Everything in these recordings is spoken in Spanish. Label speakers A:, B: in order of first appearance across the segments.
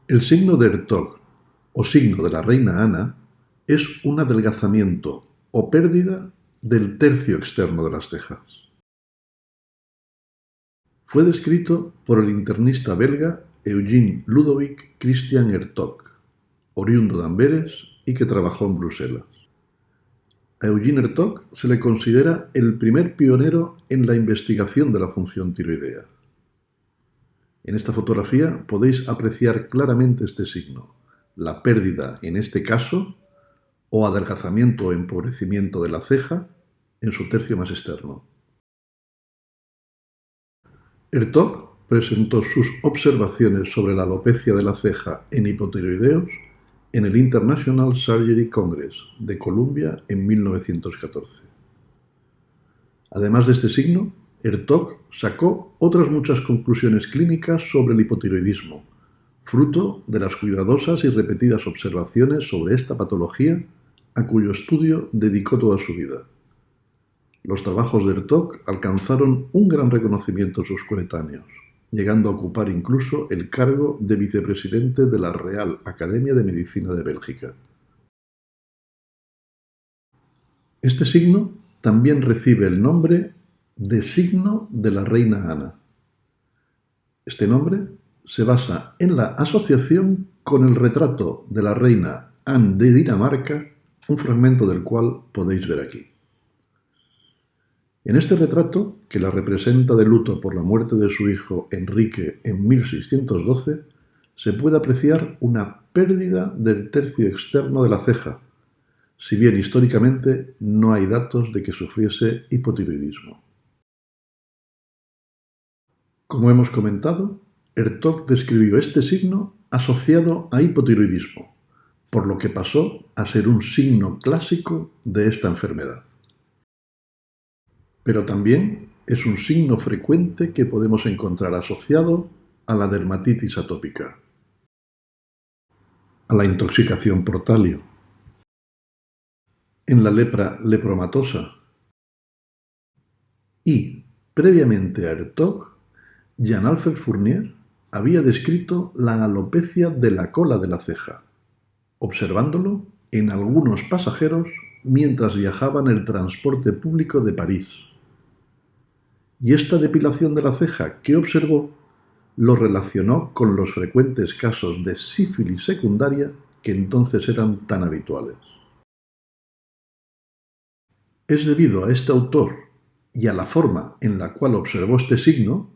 A: El signo de Hertog, o signo de la reina Ana, es un adelgazamiento o pérdida del tercio externo de las cejas. Fue descrito por el internista belga Eugène Ludovic Christian Hertog, oriundo de Amberes y que trabajó en Bruselas. A Eugène Hertog se le considera el primer pionero en la investigación de la función tiroidea. En esta fotografía podéis apreciar claramente este signo, la pérdida, en este caso, o adelgazamiento o empobrecimiento de la ceja en su tercio más externo. Hertog presentó sus observaciones sobre la alopecia de la ceja en hipotiroideos en el International Surgery Congress de Columbia en 1914. Además de este signo, Hertog sacó otras muchas conclusiones clínicas sobre el hipotiroidismo, fruto de las cuidadosas y repetidas observaciones sobre esta patología a cuyo estudio dedicó toda su vida. Los trabajos de Hertog alcanzaron un gran reconocimiento en sus coetáneos, llegando a ocupar incluso el cargo de vicepresidente de la Real Academia de Medicina de Bélgica. Este signo también recibe el nombre de signo de la reina Ana. Este nombre se basa en la asociación con el retrato de la reina Anne de Dinamarca, un fragmento del cual podéis ver aquí. En este retrato, que la representa de luto por la muerte de su hijo Enrique en 1612, se puede apreciar una pérdida del tercio externo de la ceja, si bien históricamente no hay datos de que sufriese hipotiroidismo. Como hemos comentado, Hertog describió este signo asociado a hipotiroidismo, por lo que pasó a ser un signo clásico de esta enfermedad. Pero también es un signo frecuente que podemos encontrar asociado a la dermatitis atópica, a la intoxicación por talio, en la lepra lepromatosa y, previamente a Hertog, Jean-Alfred Fournier había descrito la alopecia de la cola de la ceja, observándolo en algunos pasajeros mientras viajaba en el transporte público de París. Y esta depilación de la ceja que observó lo relacionó con los frecuentes casos de sífilis secundaria que entonces eran tan habituales. Es debido a este autor y a la forma en la cual observó este signo,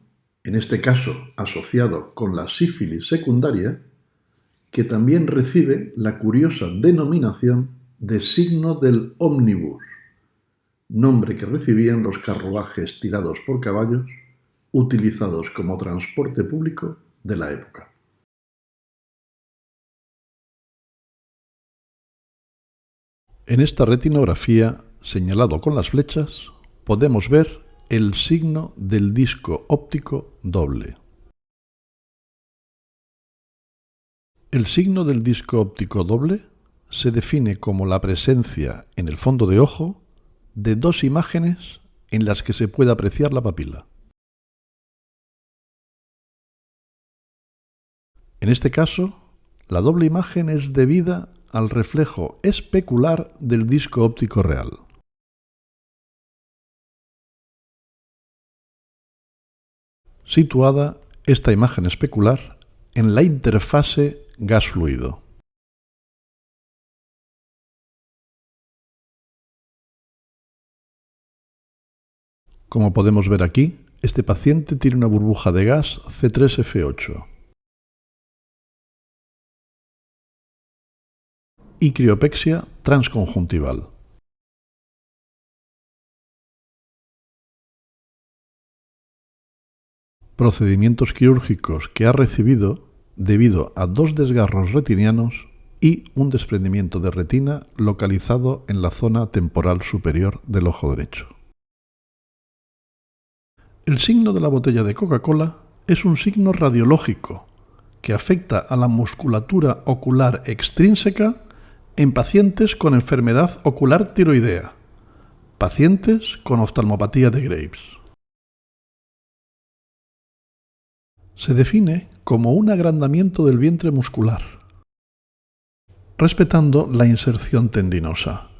A: en este caso asociado con la sífilis secundaria, que también recibe la curiosa denominación de signo del ómnibus, nombre que recibían los carruajes tirados por caballos utilizados como transporte público de la época. En esta retinografía, señalado con las flechas, podemos ver el signo del disco óptico doble. El signo del disco óptico doble se define como la presencia en el fondo de ojo de dos imágenes en las que se puede apreciar la papila. En este caso, la doble imagen es debida al reflejo especular del disco óptico real. Situada esta imagen especular en la interfase gas-fluido. Como podemos ver aquí, este paciente tiene una burbuja de gas C3F8 y criopexia transconjuntival. Procedimientos quirúrgicos que ha recibido debido a dos desgarros retinianos y un desprendimiento de retina localizado en la zona temporal superior del ojo derecho. El signo de la botella de Coca-Cola es un signo radiológico que afecta a la musculatura ocular extrínseca en pacientes con enfermedad ocular tiroidea, pacientes con oftalmopatía de Graves. Se define como un agrandamiento del vientre muscular, respetando la inserción tendinosa,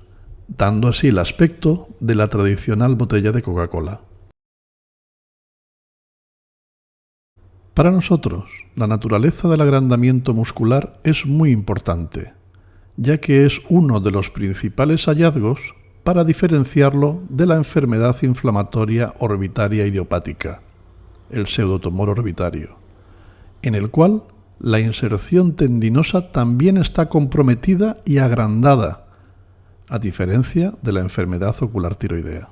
A: dando así el aspecto de la tradicional botella de Coca-Cola. Para nosotros, la naturaleza del agrandamiento muscular es muy importante, ya que es uno de los principales hallazgos para diferenciarlo de la enfermedad inflamatoria orbitaria idiopática, el pseudotumor orbitario, en el cual la inserción tendinosa también está comprometida y agrandada, a diferencia de la enfermedad ocular tiroidea.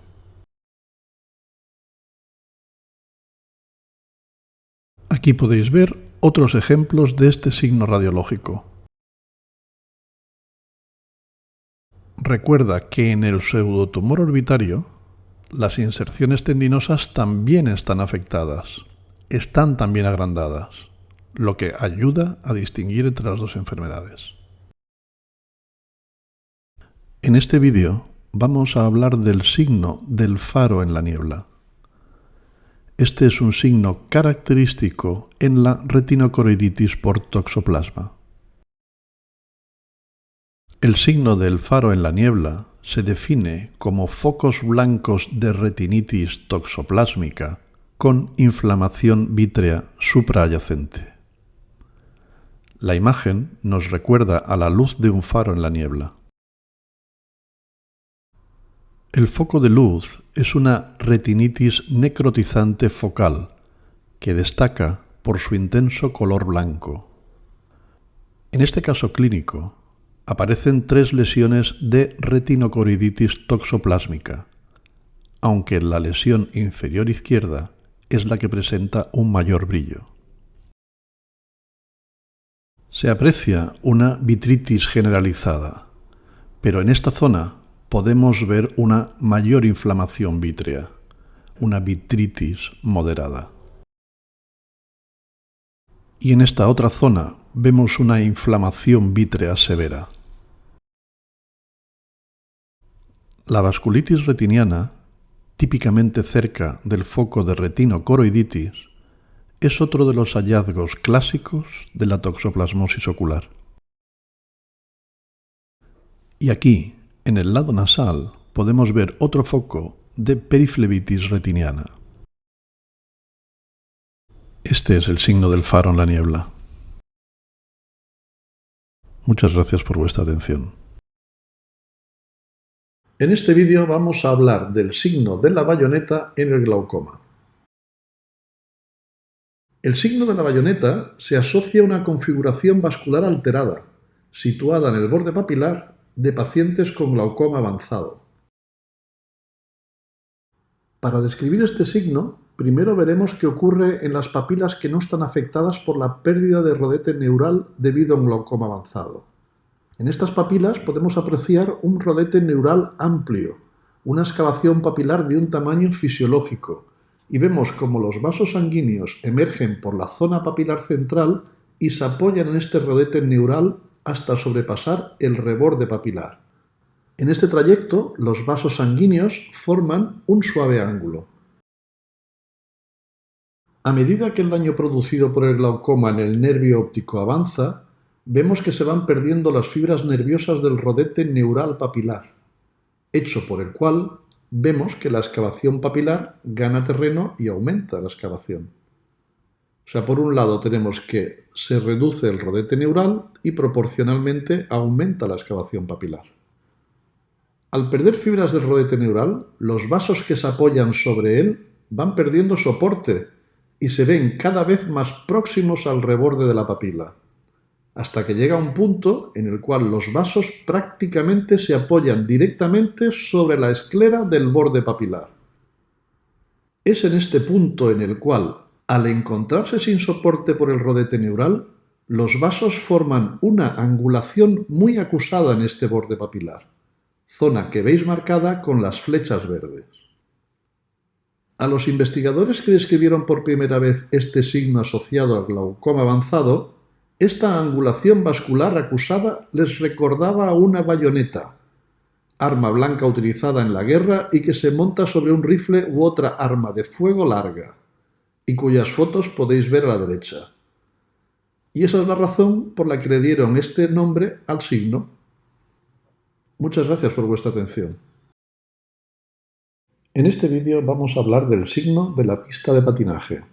A: Aquí podéis ver otros ejemplos de este signo radiológico. Recuerda que en el pseudotumor orbitario, las inserciones tendinosas también están afectadas, están también agrandadas, lo que ayuda a distinguir entre las dos enfermedades. En este vídeo vamos a hablar del signo del faro en la niebla. Este es un signo característico en la retinocoroiditis por toxoplasma. El signo del faro en la niebla se define como focos blancos de retinitis toxoplásmica con inflamación vítrea supraadyacente. La imagen nos recuerda a la luz de un faro en la niebla. El foco de luz es una retinitis necrotizante focal que destaca por su intenso color blanco. En este caso clínico, aparecen 3 lesiones de retinocoroiditis toxoplásmica, aunque la lesión inferior izquierda es la que presenta un mayor brillo. Se aprecia una vitritis generalizada, pero en esta zona podemos ver una mayor inflamación vítrea, una vitritis moderada. Y en esta otra zona vemos una inflamación vítrea severa. La vasculitis retiniana, típicamente cerca del foco de retinocoroiditis, es otro de los hallazgos clásicos de la toxoplasmosis ocular. Y aquí, en el lado nasal, podemos ver otro foco de periflebitis retiniana. Este es el signo del faro en la niebla. Muchas gracias por vuestra atención. En este vídeo vamos a hablar del signo de la bayoneta en el glaucoma. El signo de la bayoneta se asocia a una configuración vascular alterada, situada en el borde papilar de pacientes con glaucoma avanzado. Para describir este signo, primero veremos qué ocurre en las papilas que no están afectadas por la pérdida de rodete neural debido a un glaucoma avanzado. En estas papilas podemos apreciar un rodete neural amplio, una excavación papilar de un tamaño fisiológico, y vemos cómo los vasos sanguíneos emergen por la zona papilar central y se apoyan en este rodete neural hasta sobrepasar el reborde papilar. En este trayecto, los vasos sanguíneos forman un suave ángulo. A medida que el daño producido por el glaucoma en el nervio óptico avanza, vemos que se van perdiendo las fibras nerviosas del rodete neural papilar, hecho por el cual vemos que la excavación papilar gana terreno y aumenta la excavación. O sea, por un lado tenemos que se reduce el rodete neural y proporcionalmente aumenta la excavación papilar. Al perder fibras del rodete neural, los vasos que se apoyan sobre él van perdiendo soporte y se ven cada vez más próximos al reborde de la papila, hasta que llega un punto en el cual los vasos prácticamente se apoyan directamente sobre la esclera del borde papilar. Es en este punto en el cual, al encontrarse sin soporte por el rodete neural, los vasos forman una angulación muy acusada en este borde papilar, zona que veis marcada con las flechas verdes. A los investigadores que describieron por primera vez este signo asociado al glaucoma avanzado, esta angulación vascular acusada les recordaba a una bayoneta, arma blanca utilizada en la guerra y que se monta sobre un rifle u otra arma de fuego larga, y cuyas fotos podéis ver a la derecha. y esa es la razón por la que le dieron este nombre al signo. Muchas gracias por vuestra atención. En este vídeo vamos a hablar del signo de la pista de patinaje.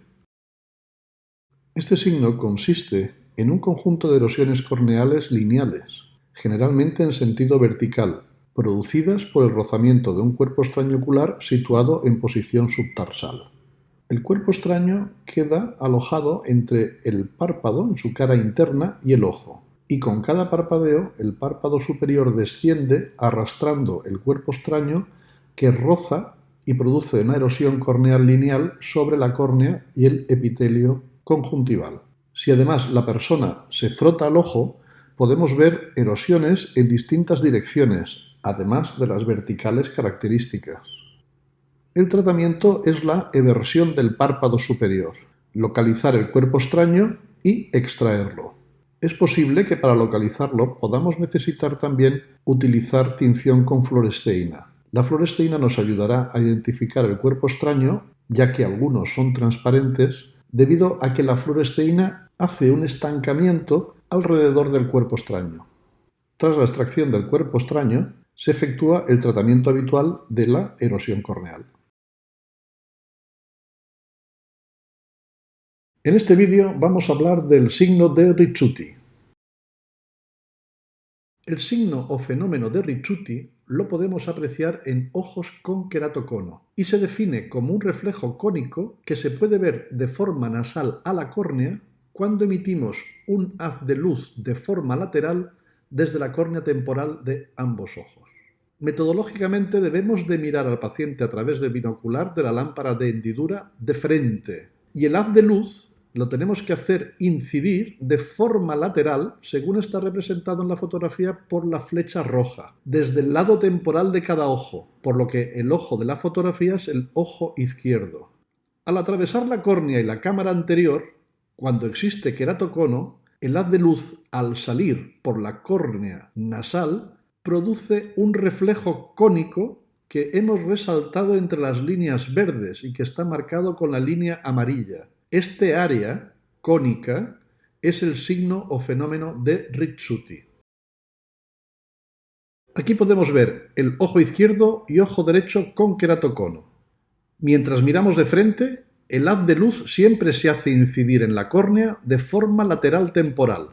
A: Este signo consiste en un conjunto de erosiones corneales lineales, generalmente en sentido vertical, producidas por el rozamiento de un cuerpo extraño ocular situado en posición subtarsal. El cuerpo extraño queda alojado entre el párpado en su cara interna y el ojo, y con cada parpadeo el párpado superior desciende arrastrando el cuerpo extraño que roza y produce una erosión corneal lineal sobre la córnea y el epitelio conjuntival. Si además la persona se frota al ojo, podemos ver erosiones en distintas direcciones, además de las verticales características. El tratamiento es la eversión del párpado superior, localizar el cuerpo extraño y extraerlo. Es posible que para localizarlo podamos necesitar también utilizar tinción con fluoresceína. La fluoresceína nos ayudará a identificar el cuerpo extraño, ya que algunos son transparentes, debido a que la fluoresceína hace un estancamiento alrededor del cuerpo extraño. Tras la extracción del cuerpo extraño, se efectúa el tratamiento habitual de la erosión corneal. En este vídeo vamos a hablar del signo de Ricciuti. El signo o fenómeno de Ricciuti lo podemos apreciar en ojos con queratocono y se define como un reflejo cónico que se puede ver de forma nasal a la córnea cuando emitimos un haz de luz de forma lateral desde la córnea temporal de ambos ojos. Metodológicamente debemos de mirar al paciente a través del binocular de la lámpara de hendidura de frente y el haz de luz lo tenemos que hacer incidir de forma lateral, según está representado en la fotografía, por la flecha roja, desde el lado temporal de cada ojo, por lo que el ojo de la fotografía es el ojo izquierdo. Al atravesar la córnea y la cámara anterior, cuando existe queratocono, el haz de luz, al salir por la córnea nasal, produce un reflejo cónico que hemos resaltado entre las líneas verdes y que está marcado con la línea amarilla. Este área cónica es el signo o fenómeno de Ricciuti. Aquí podemos ver el ojo izquierdo y ojo derecho con queratocono. Mientras miramos de frente, el haz de luz siempre se hace incidir en la córnea de forma lateral temporal,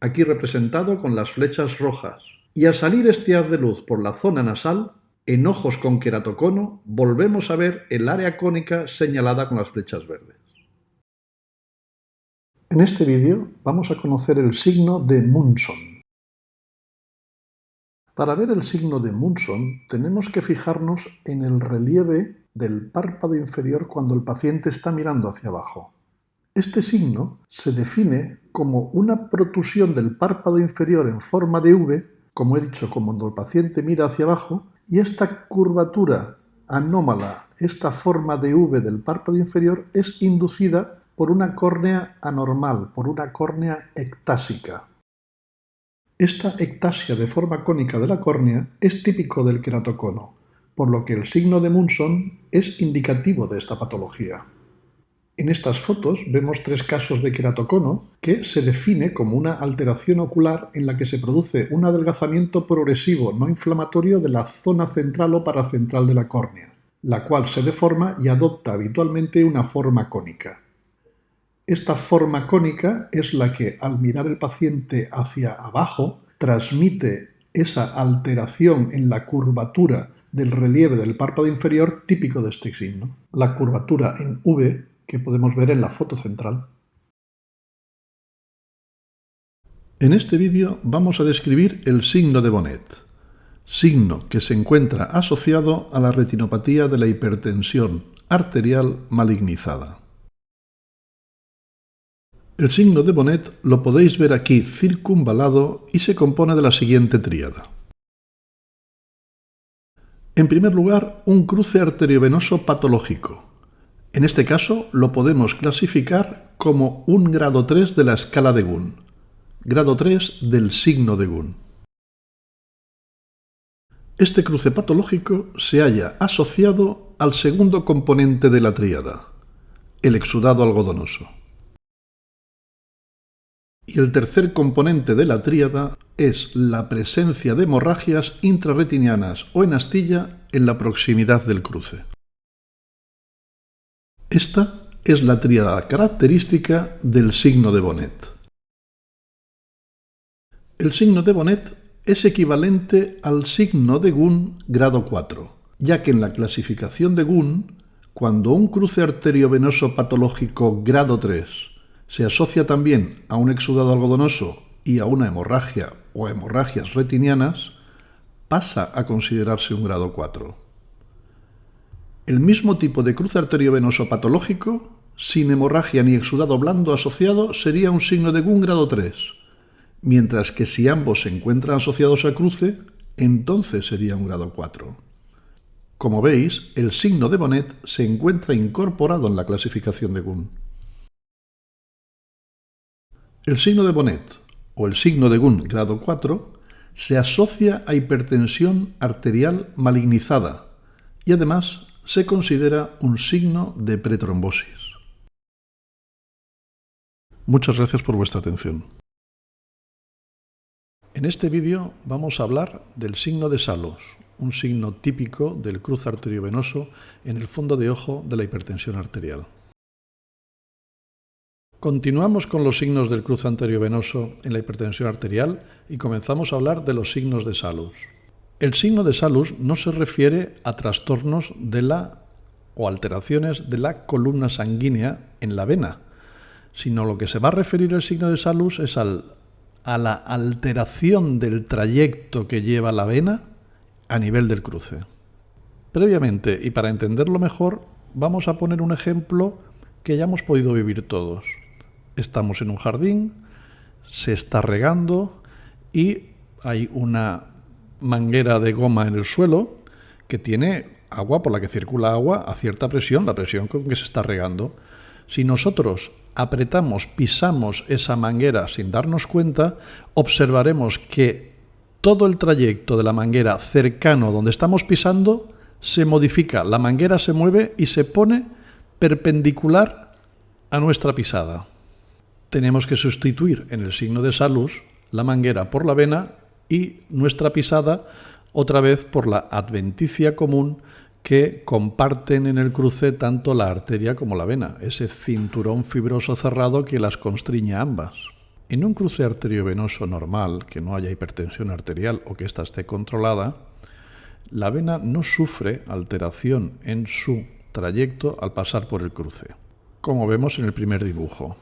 A: aquí representado con las flechas rojas. Y al salir este haz de luz por la zona nasal, en ojos con queratocono volvemos a ver el área cónica señalada con las flechas verdes. En este vídeo vamos a conocer el signo de Munson. Para ver el signo de Munson tenemos que fijarnos en el relieve del párpado inferior cuando el paciente está mirando hacia abajo. Este signo se define como una protusión del párpado inferior en forma de V, como he dicho, cuando el paciente mira hacia abajo, y esta curvatura anómala, esta forma de V del párpado inferior, es inducida por una córnea anormal, por una córnea ectásica. Esta ectasia de forma cónica de la córnea es típico del queratocono, por lo que el signo de Munson es indicativo de esta patología. En estas fotos vemos 3 casos de queratocono que se define como una alteración ocular en la que se produce un adelgazamiento progresivo no inflamatorio de la zona central o paracentral de la córnea, la cual se deforma y adopta habitualmente una forma cónica. Esta forma cónica es la que, al mirar el paciente hacia abajo, transmite esa alteración en la curvatura del relieve del párpado inferior típico de este signo, la curvatura en V que podemos ver en la foto central. En este vídeo vamos a describir el signo de Bonnet, signo que se encuentra asociado a la retinopatía de la hipertensión arterial malignizada. El signo de Bonnet lo podéis ver aquí circunvalado y se compone de la siguiente tríada. En primer lugar, un cruce arteriovenoso patológico. En este caso lo podemos clasificar como un grado 3 de la escala de Gunn, grado 3 del signo de Gunn. Este cruce patológico se halla asociado al segundo componente de la tríada, el exudado algodonoso. Y el tercer componente de la tríada es la presencia de hemorragias intrarretinianas o en astilla en la proximidad del cruce. Esta es la tríada característica del signo de Bonnet. El signo de Bonnet es equivalente al signo de Gunn grado 4, ya que en la clasificación de Gunn, cuando un cruce arteriovenoso patológico grado 3 se asocia también a un exudado algodonoso y a una hemorragia o hemorragias retinianas, pasa a considerarse un grado 4. El mismo tipo de cruce arteriovenoso patológico, sin hemorragia ni exudado blando asociado, sería un signo de Gunn grado 3, mientras que si ambos se encuentran asociados al cruce, entonces sería un grado 4. Como veis, el signo de Bonnet se encuentra incorporado en la clasificación de Gunn. El signo de Bonnet, o el signo de Gunn grado 4, se asocia a hipertensión arterial malignizada y además se considera un signo de pretrombosis. Muchas gracias por vuestra atención. En este vídeo vamos a hablar del signo de Salus, un signo típico del cruce arteriovenoso en el fondo de ojo de la hipertensión arterial. Continuamos con los signos del cruce arteriovenoso en la hipertensión arterial y comenzamos a hablar de los signos de Salus. El signo de Salus no se refiere a trastornos o alteraciones de la columna sanguínea en la vena, sino lo que se va a referir el signo de Salus es a la alteración del trayecto que lleva la vena a nivel del cruce. Previamente, y para entenderlo mejor, vamos a poner un ejemplo que ya hemos podido vivir todos. Estamos en un jardín, se está regando y hay una manguera de goma en el suelo que tiene agua por la que circula agua a cierta presión, la presión con que se está regando. Si nosotros apretamos, pisamos esa manguera sin darnos cuenta, observaremos que todo el trayecto de la manguera cercano donde estamos pisando se modifica, la manguera se mueve y se pone perpendicular a nuestra pisada. Tenemos que sustituir en el signo de Salus la manguera por la vena y nuestra pisada otra vez por la adventicia común que comparten en el cruce tanto la arteria como la vena, ese cinturón fibroso cerrado que las constriñe a ambas. En un cruce arteriovenoso normal, que no haya hipertensión arterial o que ésta esté controlada, la vena no sufre alteración en su trayecto al pasar por el cruce, como vemos en el primer dibujo.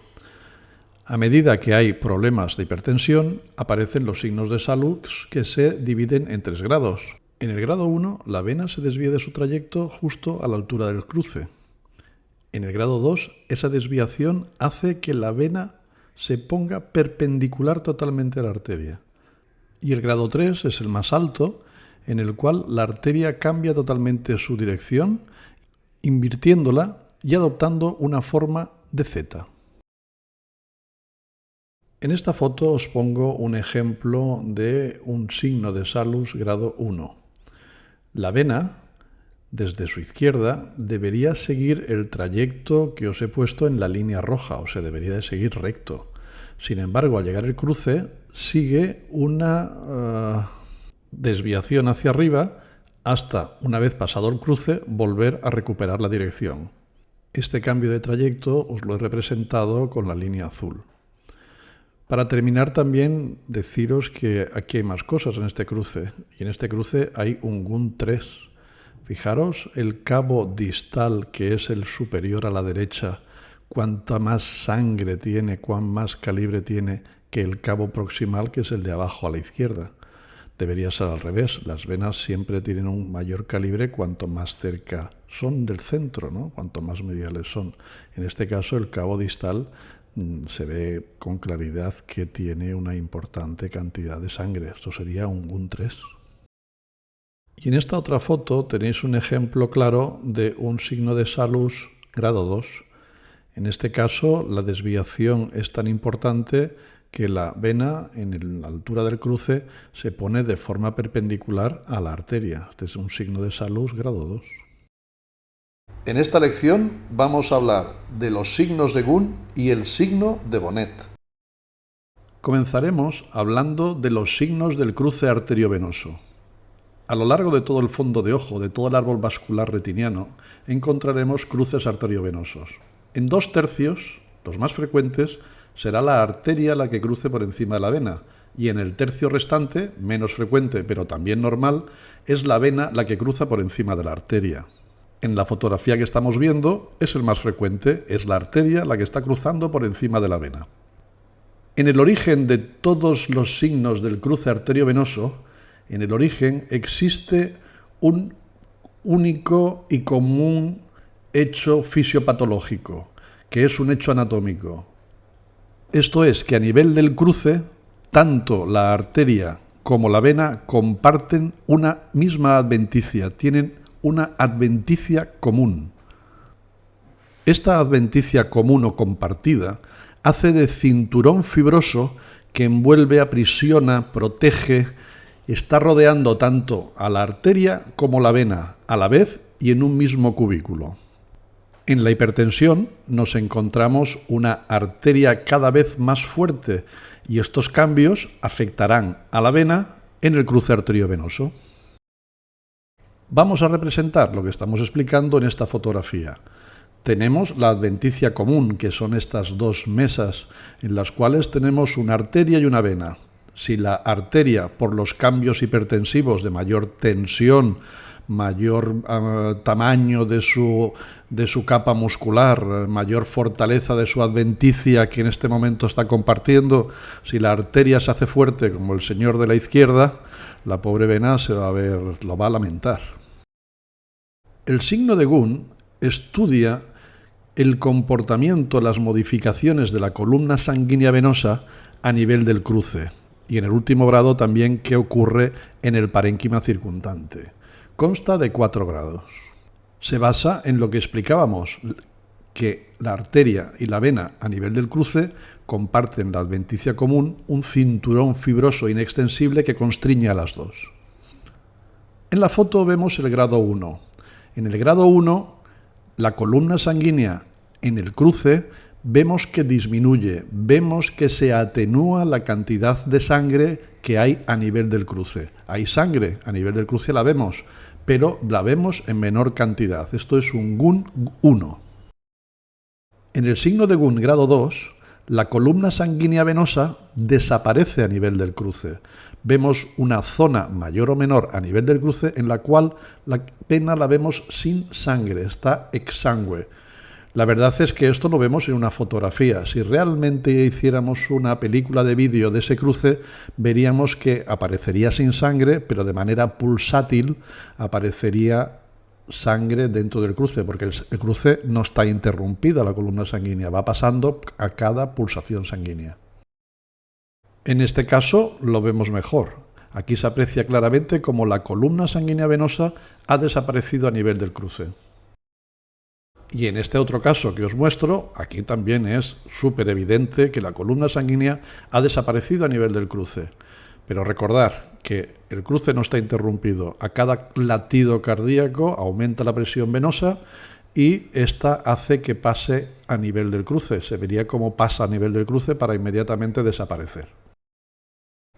A: A medida que hay problemas de hipertensión, aparecen los signos de Salus que se dividen en 3 grados. En el grado 1, la vena se desvía de su trayecto justo a la altura del cruce. En el grado 2, esa desviación hace que la vena se ponga perpendicular totalmente a la arteria. Y el grado 3 es el más alto, en el cual la arteria cambia totalmente su dirección, invirtiéndola y adoptando una forma de Z. En esta foto os pongo un ejemplo de un signo de Salus grado 1. La vena, desde su izquierda, debería seguir el trayecto que os he puesto en la línea roja, o sea, debería de seguir recto. Sin embargo, al llegar al cruce, sigue una desviación hacia arriba hasta, una vez pasado el cruce, volver a recuperar la dirección. Este cambio de trayecto os lo he representado con la línea azul. Para terminar, también deciros que aquí hay más cosas en este cruce. Y en este cruce hay un Gunn 3. Fijaros el cabo distal, que es el superior a la derecha, cuanta más sangre tiene, cuán más calibre tiene que el cabo proximal, que es el de abajo a la izquierda. Debería ser al revés. Las venas siempre tienen un mayor calibre cuanto más cerca son del centro, ¿no? Cuanto más mediales son. En este caso, el cabo distal se ve con claridad que tiene una importante cantidad de sangre. Esto sería un Gunn 3. Y en esta otra foto tenéis un ejemplo claro de un signo de Salus grado 2. En este caso, la desviación es tan importante que la vena en la altura del cruce se pone de forma perpendicular a la arteria. Este es un signo de Salus grado 2. En esta lección vamos a hablar de los signos de Gunn y el signo de Bonnet. Comenzaremos hablando de los signos del cruce arteriovenoso. A lo largo de todo el fondo de ojo, de todo el árbol vascular retiniano, encontraremos cruces arteriovenosos. En 2/3, los más frecuentes, será la arteria la que cruce por encima de la vena, y en el tercio restante, menos frecuente pero también normal, es la vena la que cruza por encima de la arteria. En la fotografía que estamos viendo es el más frecuente, es la arteria la que está cruzando por encima de la vena. En el origen de todos los signos del cruce arteriovenoso, en el origen existe un único y común hecho fisiopatológico, que es un hecho anatómico. Esto es que a nivel del cruce, tanto la arteria como la vena comparten una misma adventicia, tienen una adventicia común. Esta adventicia común o compartida hace de cinturón fibroso que envuelve, aprisiona, protege, está rodeando tanto a la arteria como la vena a la vez y en un mismo cubículo. En la hipertensión nos encontramos una arteria cada vez más fuerte y estos cambios afectarán a la vena en el cruce arteriovenoso. Vamos a representar lo que estamos explicando en esta fotografía. Tenemos la adventicia común, que son estas dos mesas, en las cuales tenemos una arteria y una vena. Si la arteria, por los cambios hipertensivos de mayor tensión, mayor tamaño de su capa muscular, mayor fortaleza de su adventicia que en este momento está compartiendo, si la arteria se hace fuerte como el señor de la izquierda, la pobre vena lo va a lamentar. El signo de Gunn estudia el comportamiento, las modificaciones de la columna sanguínea venosa a nivel del cruce y en el último grado también qué ocurre en el parénquima circundante. Consta de 4 grados. Se basa en lo que explicábamos, que la arteria y la vena a nivel del cruce comparten la adventicia común, un cinturón fibroso inextensible que constriñe a las dos. En la foto vemos el grado 1. En el grado 1, la columna sanguínea en el cruce vemos que disminuye, vemos que se atenúa la cantidad de sangre que hay a nivel del cruce. Hay sangre, a nivel del cruce la vemos, pero la vemos en menor cantidad. Esto es un Gunn 1. En el signo de Gunn grado 2, la columna sanguínea venosa desaparece a nivel del cruce. Vemos una zona mayor o menor a nivel del cruce en la cual la vena la vemos sin sangre, está exangüe. La verdad es que esto lo vemos en una fotografía. Si realmente hiciéramos una película de vídeo de ese cruce, veríamos que aparecería sin sangre, pero de manera pulsátil aparecería sangre dentro del cruce, porque el cruce no está interrumpida la columna sanguínea, va pasando a cada pulsación sanguínea. En este caso lo vemos mejor. Aquí se aprecia claramente cómo la columna sanguínea venosa ha desaparecido a nivel del cruce. Y en este otro caso que os muestro, aquí también es súper evidente que la columna sanguínea ha desaparecido a nivel del cruce. Pero recordar que el cruce no está interrumpido. A cada latido cardíaco aumenta la presión venosa y esta hace que pase a nivel del cruce. Se vería cómo pasa a nivel del cruce para inmediatamente desaparecer.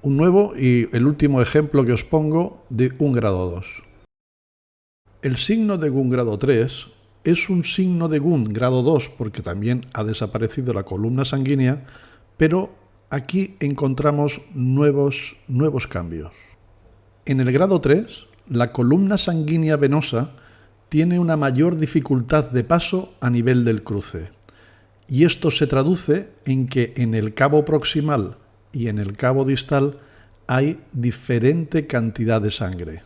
A: Un nuevo y el último ejemplo que os pongo de un grado 2. El signo de Gunn grado 3 es un signo de Gunn grado 2 porque también ha desaparecido la columna sanguínea, pero aquí encontramos nuevos cambios. En el grado 3, la columna sanguínea venosa tiene una mayor dificultad de paso a nivel del cruce. Y esto se traduce en que en el cabo proximal y en el cabo distal hay diferente cantidad de sangre.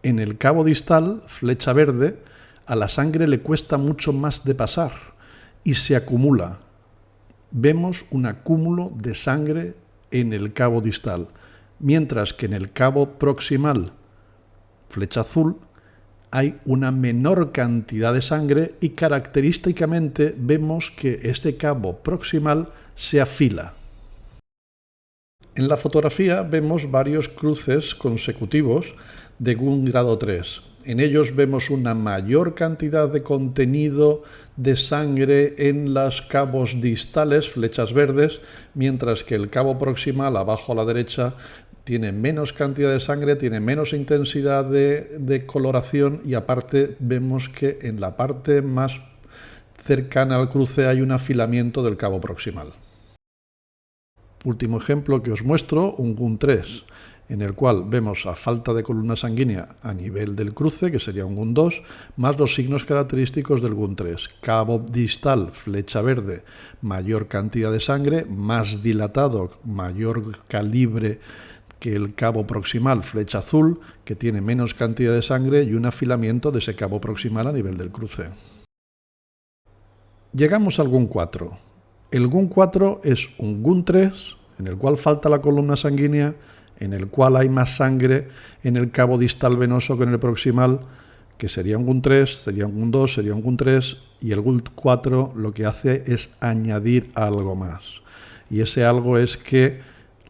A: En el cabo distal, flecha verde, a la sangre le cuesta mucho más de pasar y se acumula. Vemos un acúmulo de sangre en el cabo distal, mientras que en el cabo proximal, flecha azul, hay una menor cantidad de sangre y característicamente vemos que este cabo proximal se afila. En la fotografía vemos varios cruces consecutivos de Gunn grado 3. En ellos vemos una mayor cantidad de contenido de sangre en los cabos distales, flechas verdes, mientras que el cabo proximal, abajo a la derecha, tiene menos cantidad de sangre, tiene menos intensidad de coloración y aparte vemos que en la parte más cercana al cruce hay un afilamiento del cabo proximal. Último ejemplo que os muestro, un GUN3, en el cual vemos a falta de columna sanguínea a nivel del cruce, que sería un GUN2, más los signos característicos del GUN3. Cabo distal, flecha verde, mayor cantidad de sangre, más dilatado, mayor calibre que el cabo proximal, flecha azul, que tiene menos cantidad de sangre y un afilamiento de ese cabo proximal a nivel del cruce. Llegamos al GUN4. El GUN4 es un GUN3 en el cual falta la columna sanguínea, en el cual hay más sangre en el cabo distal venoso que en el proximal, que sería un GUN3, sería un GUN2, sería un GUN3, y el GUN4 lo que hace es añadir algo más. Y ese algo es que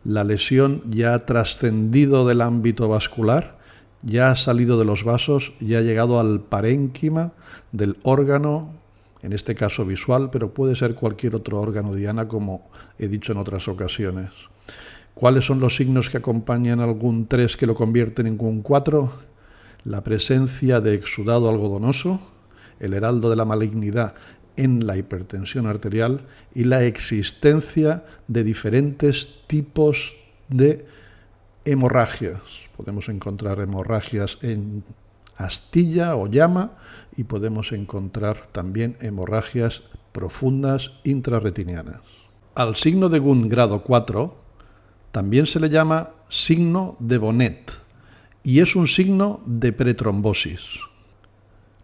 A: la lesión ya ha trascendido del ámbito vascular, ya ha salido de los vasos, ya ha llegado al parénquima del órgano, en este caso visual, pero puede ser cualquier otro órgano diana, como he dicho en otras ocasiones. ¿Cuáles son los signos que acompañan al GUN3 que lo convierten en GUN4? La presencia de exudado algodonoso, el heraldo de la malignidad en la hipertensión arterial y la existencia de diferentes tipos de hemorragias. Podemos encontrar hemorragias en astilla o llama y podemos encontrar también hemorragias profundas intrarretinianas. Al signo de GUN grado 4 también se le llama signo de Bonnet y es un signo de pretrombosis.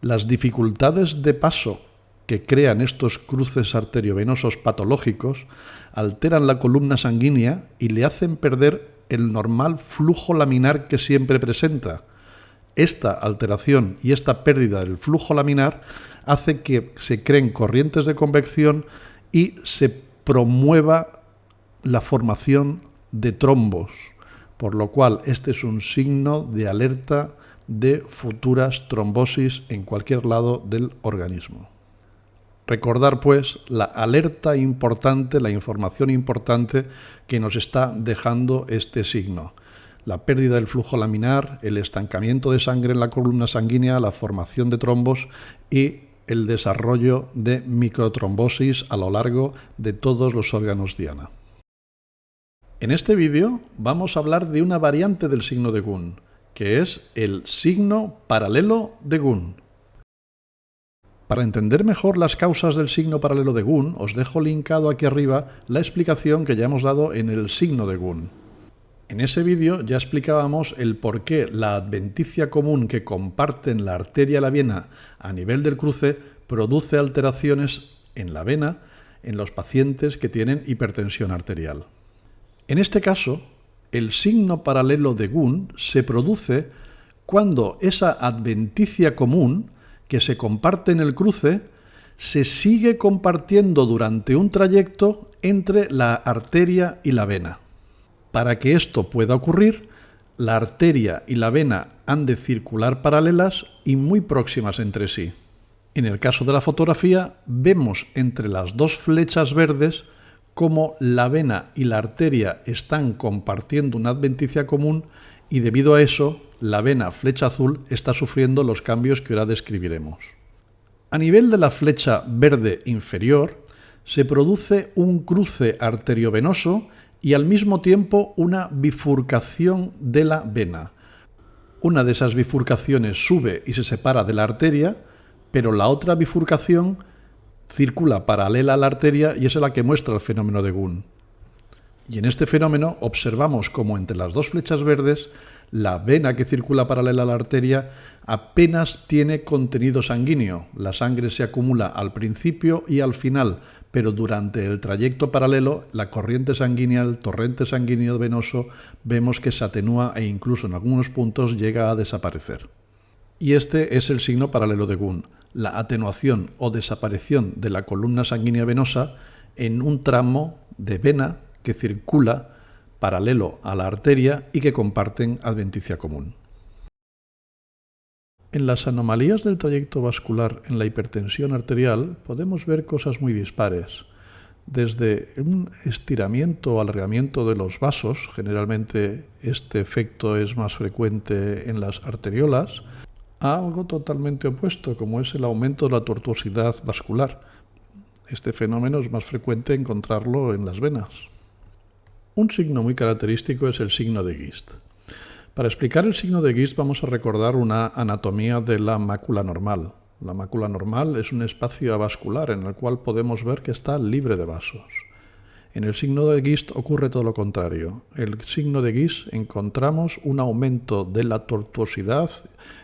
A: Las dificultades de paso que crean estos cruces arteriovenosos patológicos alteran la columna sanguínea y le hacen perder el normal flujo laminar que siempre presenta. Esta alteración y esta pérdida del flujo laminar hace que se creen corrientes de convección y se promueva la formación de trombos, por lo cual este es un signo de alerta de futuras trombosis en cualquier lado del organismo. Recordar, pues, la alerta importante, la información importante que nos está dejando este signo. La pérdida del flujo laminar, el estancamiento de sangre en la columna sanguínea, la formación de trombos y el desarrollo de microtrombosis a lo largo de todos los órganos diana. En este vídeo vamos a hablar de una variante del signo de GUN, que es el signo paralelo de GUN. Para entender mejor las causas del signo paralelo de GUN, os dejo linkado aquí arriba la explicación que ya hemos dado en el signo de GUN. En ese vídeo ya explicábamos el por qué la adventicia común que comparten la arteria y la vena a nivel del cruce produce alteraciones en la vena en los pacientes que tienen hipertensión arterial. En este caso, el signo paralelo de GUN se produce cuando esa adventicia común que se comparte en el cruce se sigue compartiendo durante un trayecto entre la arteria y la vena. Para que esto pueda ocurrir, la arteria y la vena han de circular paralelas y muy próximas entre sí. En el caso de la fotografía, vemos entre las dos flechas verdes cómo la vena y la arteria están compartiendo una adventicia común y debido a eso, la vena flecha azul está sufriendo los cambios que ahora describiremos. A nivel de la flecha verde inferior, se produce un cruce arteriovenoso y al mismo tiempo una bifurcación de la vena. Una de esas bifurcaciones sube y se separa de la arteria, pero la otra bifurcación circula paralela a la arteria y es la que muestra el fenómeno de GUN. Y en este fenómeno observamos como entre las dos flechas verdes la vena que circula paralela a la arteria apenas tiene contenido sanguíneo. La sangre se acumula al principio y al final, pero durante el trayecto paralelo, la corriente sanguínea, el torrente sanguíneo venoso, vemos que se atenúa e incluso en algunos puntos llega a desaparecer. Y este es el signo paralelo de GUN, la atenuación o desaparición de la columna sanguínea venosa en un tramo de vena que circula paralelo a la arteria y que comparten adventicia común.
B: En las anomalías del trayecto vascular en la hipertensión arterial podemos ver cosas muy dispares, desde un estiramiento o alargamiento de los vasos, generalmente este efecto es más frecuente en las arteriolas, a algo totalmente opuesto, como es el aumento de la tortuosidad vascular. Este fenómeno es más frecuente encontrarlo en las venas. Un signo muy característico es el signo de Gist. Para explicar el signo de Gist vamos a recordar una anatomía de la mácula normal. La mácula normal es un espacio avascular en el cual podemos ver que está libre de vasos. En el signo de Gist ocurre todo lo contrario. En el signo de Gist encontramos un aumento de la tortuosidad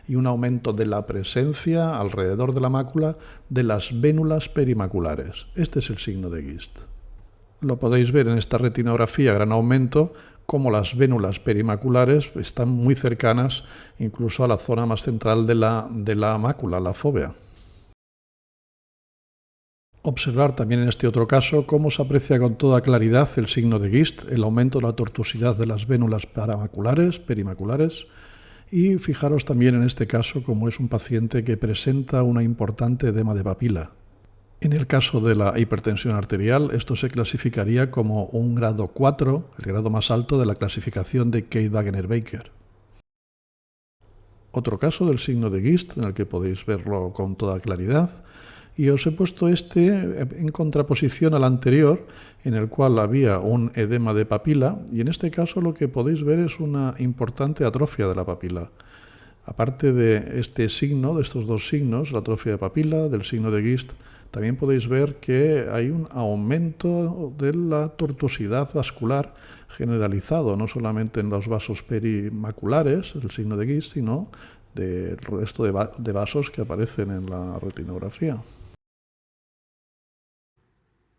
B: y un aumento de la presencia alrededor de la mácula de las vénulas perimaculares. Este es el signo de Gist. Lo podéis ver en esta retinografía a gran aumento, como las vénulas perimaculares están muy cercanas incluso a la zona más central de la mácula, la fóvea. Observar también en este otro caso cómo se aprecia con toda claridad el signo de Gist, el aumento de la tortuosidad de las vénulas perimaculares, y fijaros también en este caso cómo es un paciente que presenta una importante edema de papila. En el caso de la hipertensión arterial, esto se clasificaría como un grado 4, el grado más alto de la clasificación de Keith-Wagner-Baker. Otro caso del signo de Gist, en el que podéis verlo con toda claridad, y os he puesto este en contraposición al anterior, en el cual había un edema de papila, y en este caso lo que podéis ver es una importante atrofia de la papila. Aparte de este signo, de estos dos signos, la atrofia de papila, del signo de Gist, también podéis ver que hay un aumento de la tortuosidad vascular generalizado, no solamente en los vasos perimaculares, el signo de Gist, sino del resto de vasos que aparecen en la retinografía.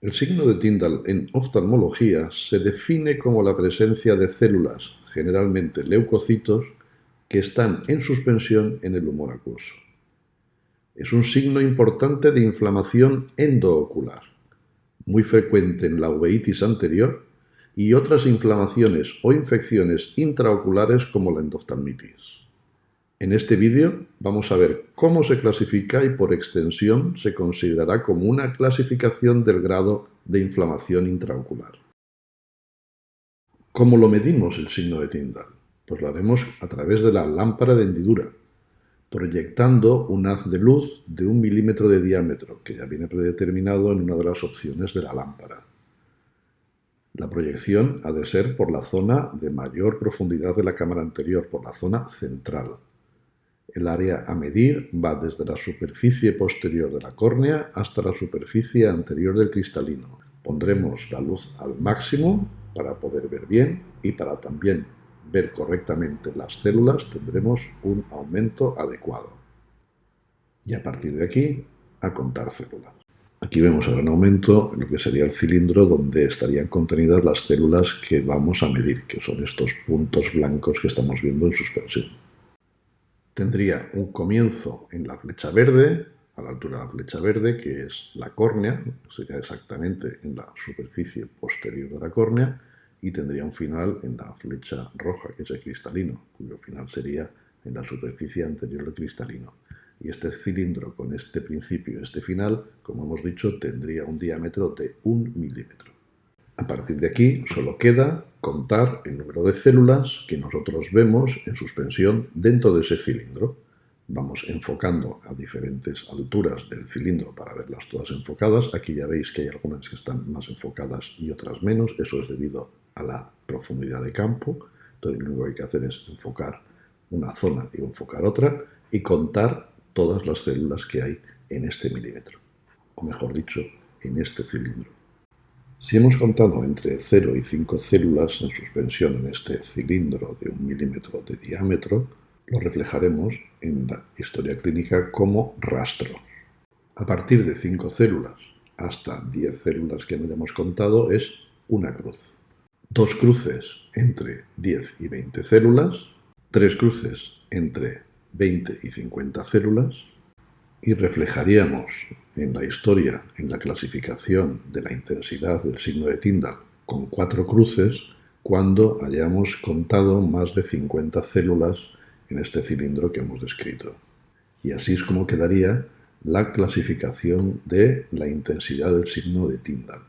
A: El signo de Tyndall en oftalmología se define como la presencia de células, generalmente leucocitos, que están en suspensión en el humor acuoso. Es un signo importante de inflamación endoocular, muy frecuente en la uveitis anterior y otras inflamaciones o infecciones intraoculares como la endoftalmitis. En este vídeo vamos a ver cómo se clasifica y por extensión se considerará como una clasificación del grado de inflamación intraocular. ¿Cómo lo medimos el signo de Tyndall? Pues lo haremos a través de la lámpara de hendidura, proyectando un haz de luz de 1 milímetro de diámetro, que ya viene predeterminado en una de las opciones de la lámpara. La proyección ha de ser por la zona de mayor profundidad de la cámara anterior, por la zona central. El área a medir va desde la superficie posterior de la córnea hasta la superficie anterior del cristalino. Pondremos la luz al máximo para poder ver bien y para también ver correctamente las células tendremos un aumento adecuado. Y a partir de aquí, a contar células. Aquí vemos ahora un aumento en lo que sería el cilindro donde estarían contenidas las células que vamos a medir, que son estos puntos blancos que estamos viendo en suspensión. Tendría un comienzo en la flecha verde, a la altura de la flecha verde, que es la córnea, sería exactamente en la superficie posterior de la córnea, y tendría un final en la flecha roja, que es el cristalino, cuyo final sería en la superficie anterior del cristalino. Y este cilindro con este principio y este final, como hemos dicho, tendría un diámetro de 1 milímetro. A partir de aquí solo queda contar el número de células que nosotros vemos en suspensión dentro de ese cilindro. Vamos enfocando a diferentes alturas del cilindro para verlas todas enfocadas. Aquí ya veis que hay algunas que están más enfocadas y otras menos. Eso es debido a la profundidad de campo. Entonces lo único que hay que hacer es enfocar una zona y enfocar otra y contar todas las células que hay en este milímetro. O mejor dicho, en este cilindro. Si hemos contado entre 0 y 5 células en suspensión en este cilindro de 1 milímetro de diámetro, lo reflejaremos en la historia clínica como rastros. A partir de 5 células hasta 10 células que hayamos contado es una cruz. 2 cruces entre 10 y 20 células, 3 cruces entre 20 y 50 células, y reflejaríamos en la historia, en la clasificación de la intensidad del signo de Tyndall con 4 cruces cuando hayamos contado más de 50 células en este cilindro que hemos descrito. Y así es como quedaría la clasificación de la intensidad del signo de Tyndall.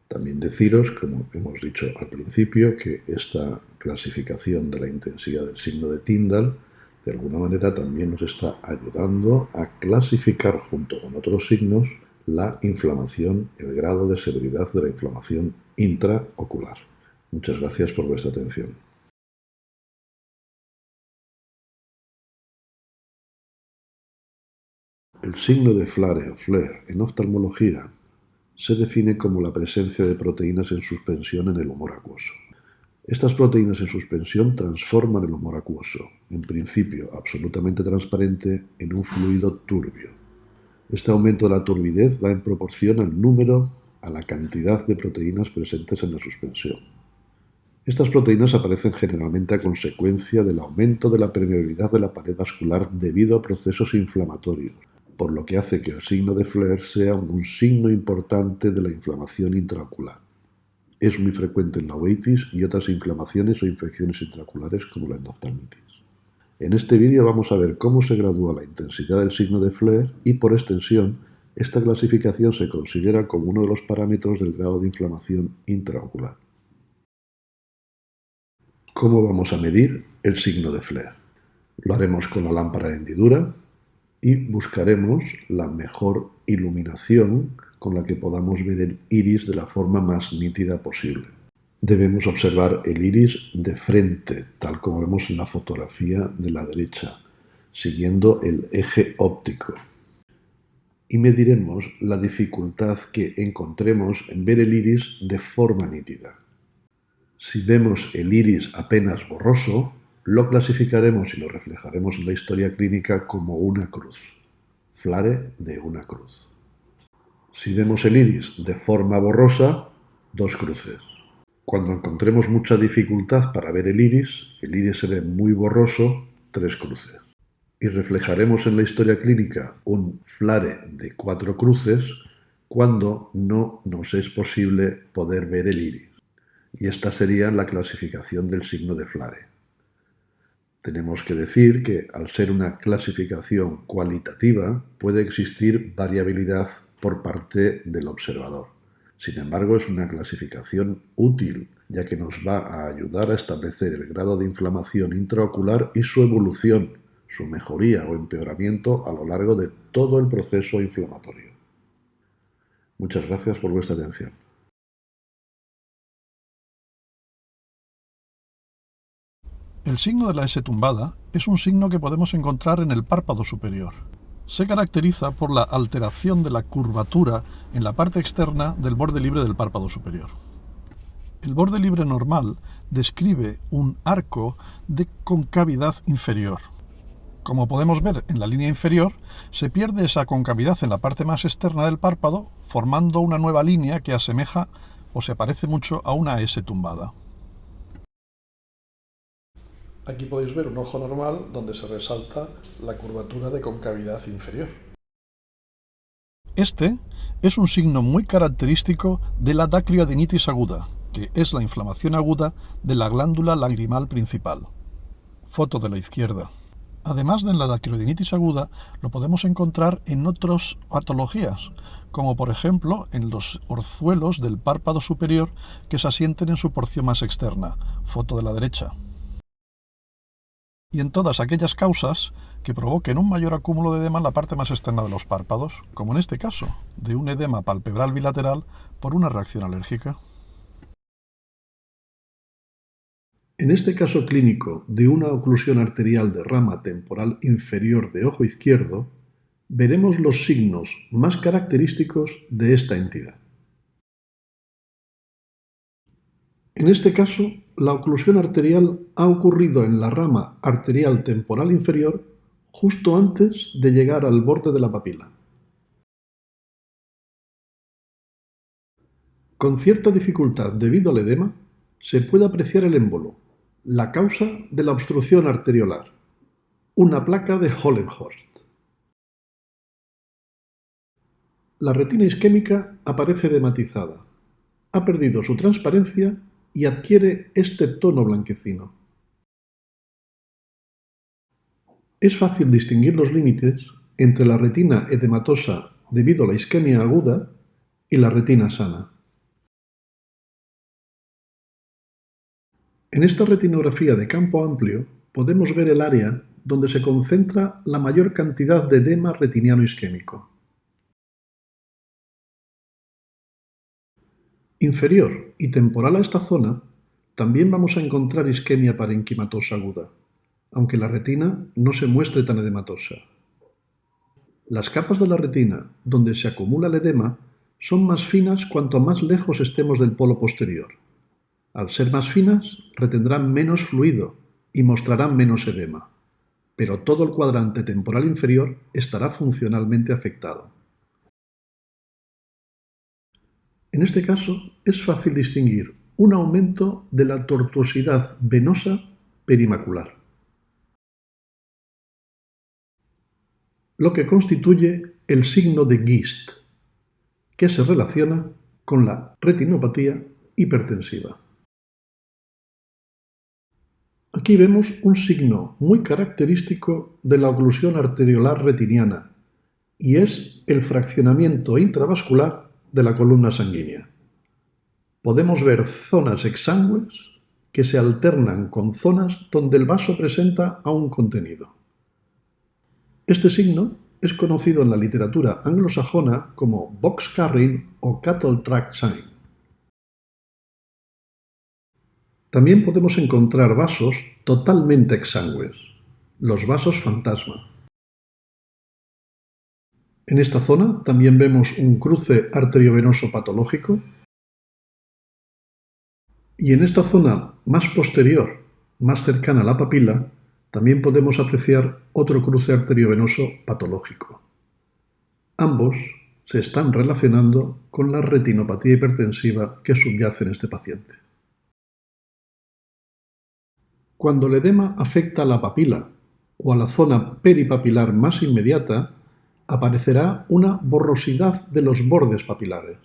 A: También deciros, como hemos dicho al principio, que esta clasificación de la intensidad del signo de Tyndall de alguna manera también nos está ayudando a clasificar junto con otros signos la inflamación, el grado de severidad de la inflamación intraocular. Muchas gracias por vuestra atención. El signo de Flare o Flare en oftalmología se define como la presencia de proteínas en suspensión en el humor acuoso. Estas proteínas en suspensión transforman el humor acuoso, en principio absolutamente transparente, en un fluido turbio. Este aumento de la turbidez va en proporción al número, a la cantidad de proteínas presentes en la suspensión. Estas proteínas aparecen generalmente a consecuencia del aumento de la permeabilidad de la pared vascular debido a procesos inflamatorios, por lo que hace que el signo de Flare sea un signo importante de la inflamación intraocular. Es muy frecuente en la uveitis y otras inflamaciones o infecciones intraoculares como la endoftalmitis. En este vídeo vamos a ver cómo se gradúa la intensidad del signo de Flare y, por extensión, esta clasificación se considera como uno de los parámetros del grado de inflamación intraocular. ¿Cómo vamos a medir el signo de Flare? Lo haremos con la lámpara de hendidura y buscaremos la mejor iluminación con la que podamos ver el iris de la forma más nítida posible. Debemos observar el iris de frente, tal como vemos en la fotografía de la derecha, siguiendo el eje óptico. Y mediremos la dificultad que encontremos en ver el iris de forma nítida. Si vemos el iris apenas borroso, lo clasificaremos y lo reflejaremos en la historia clínica como una cruz. Flare de una cruz. Si vemos el iris de forma borrosa, 2 cruces. Cuando encontremos mucha dificultad para ver el iris se ve muy borroso, 3 cruces. Y reflejaremos en la historia clínica un flare de 4 cruces cuando no nos es posible poder ver el iris. Y esta sería la clasificación del signo de Flare. Tenemos que decir que, al ser una clasificación cualitativa, puede existir variabilidad por parte del observador. Sin embargo, es una clasificación útil, ya que nos va a ayudar a establecer el grado de inflamación intraocular y su evolución, su mejoría o empeoramiento a lo largo de todo el proceso inflamatorio. Muchas gracias por vuestra atención.
B: El signo de la S tumbada es un signo que podemos encontrar en el párpado superior. Se caracteriza por la alteración de la curvatura en la parte externa del borde libre del párpado superior. El borde libre normal describe un arco de concavidad inferior. Como podemos ver en la línea inferior, se pierde esa concavidad en la parte más externa del párpado, formando una nueva línea que asemeja o se parece mucho a una S tumbada. Aquí podéis ver un ojo normal donde se resalta la curvatura de concavidad inferior. Este es un signo muy característico de la dacrioadenitis aguda, que es la inflamación aguda de la glándula lagrimal principal. Foto de la izquierda. Además de la dacrioadenitis aguda, lo podemos encontrar en otras patologías, como por ejemplo en los orzuelos del párpado superior que se asienten en su porción más externa. Foto de la derecha. Y en todas aquellas causas que provoquen un mayor acúmulo de edema en la parte más externa de los párpados, como en este caso, de un edema palpebral bilateral por una reacción alérgica.
A: En este caso clínico de una oclusión arterial de rama temporal inferior de ojo izquierdo, veremos los signos más característicos de esta entidad. En este caso, la oclusión arterial ha ocurrido en la rama arterial temporal inferior justo antes de llegar al borde de la papila. Con cierta dificultad debido al edema, se puede apreciar el émbolo, la causa de la obstrucción arteriolar, una placa de Hollenhorst. La retina isquémica aparece dematizada, ha perdido su transparencia y adquiere este tono blanquecino. Es fácil distinguir los límites entre la retina edematosa debido a la isquemia aguda y la retina sana. En esta retinografía de campo amplio podemos ver el área donde se concentra la mayor cantidad de edema retiniano isquémico. Inferior y temporal a esta zona, también vamos a encontrar isquemia parenquimatosa aguda, aunque la retina no se muestre tan edematosa. Las capas de la retina donde se acumula el edema son más finas cuanto más lejos estemos del polo posterior. Al ser más finas, retendrán menos fluido y mostrarán menos edema, pero todo el cuadrante temporal inferior estará funcionalmente afectado. En este caso, es fácil distinguir un aumento de la tortuosidad venosa perimacular, lo que constituye el signo de Gist, que se relaciona con la retinopatía hipertensiva. Aquí vemos un signo muy característico de la oclusión arteriolar retiniana, y es el fraccionamiento intravascular de la columna sanguínea. Podemos ver zonas exangües que se alternan con zonas donde el vaso presenta aún contenido. Este signo es conocido en la literatura anglosajona como box carrying o cattle track sign. También podemos encontrar vasos totalmente exangües, los vasos fantasma. En esta zona también vemos un cruce arteriovenoso patológico y en esta zona más posterior, más cercana a la papila, también podemos apreciar otro cruce arteriovenoso patológico. Ambos se están relacionando con la retinopatía hipertensiva que subyace en este paciente. Cuando el edema afecta a la papila o a la zona peripapilar más inmediata, aparecerá una borrosidad de los bordes papilares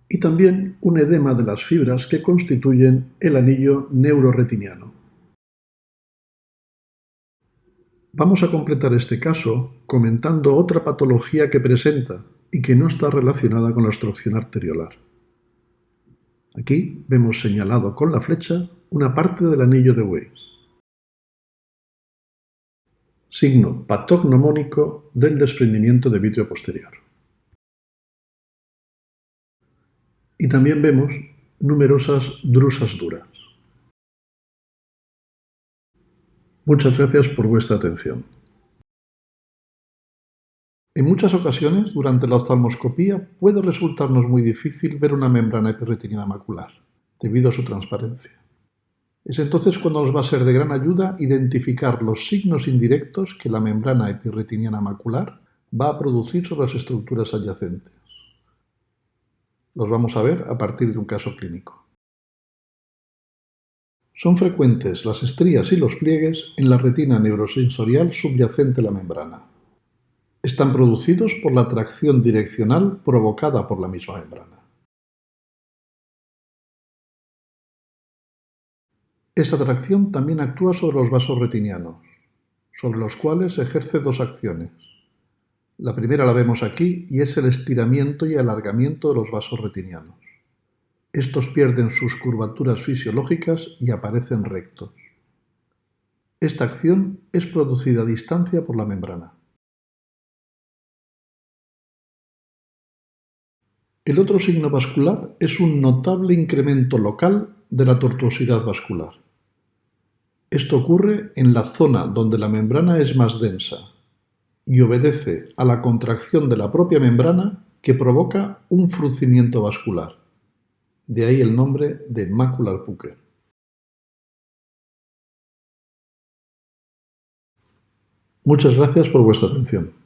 A: y también un edema de las fibras que constituyen el anillo neuroretiniano. Vamos a completar este caso comentando otra patología que presenta y que no está relacionada con la obstrucción arteriolar. Aquí vemos señalado con la flecha una parte del anillo de Weiss. Signo patognomónico del desprendimiento de vítreo posterior. Y también vemos numerosas drusas duras. Muchas gracias por vuestra atención. En muchas ocasiones, durante la oftalmoscopía, puede resultarnos muy difícil ver una membrana epirretiniana macular, debido a su transparencia. Es entonces cuando nos va a ser de gran ayuda identificar los signos indirectos que la membrana epirretiniana macular va a producir sobre las estructuras adyacentes. Los vamos a ver a partir de un caso clínico. Son frecuentes las estrías y los pliegues en la retina neurosensorial subyacente a la membrana. Están producidos por la tracción direccional provocada por la misma membrana. Esta tracción también actúa sobre los vasos retinianos, sobre los cuales ejerce dos acciones. La primera la vemos aquí y es el estiramiento y alargamiento de los vasos retinianos. Estos pierden sus curvaturas fisiológicas y aparecen rectos. Esta acción es producida a distancia por la membrana. El otro signo vascular es un notable incremento local de la tortuosidad vascular. Esto ocurre en la zona donde la membrana es más densa y obedece a la contracción de la propia membrana que provoca un fruncimiento vascular. De ahí el nombre de macular pucker. Muchas gracias por vuestra atención.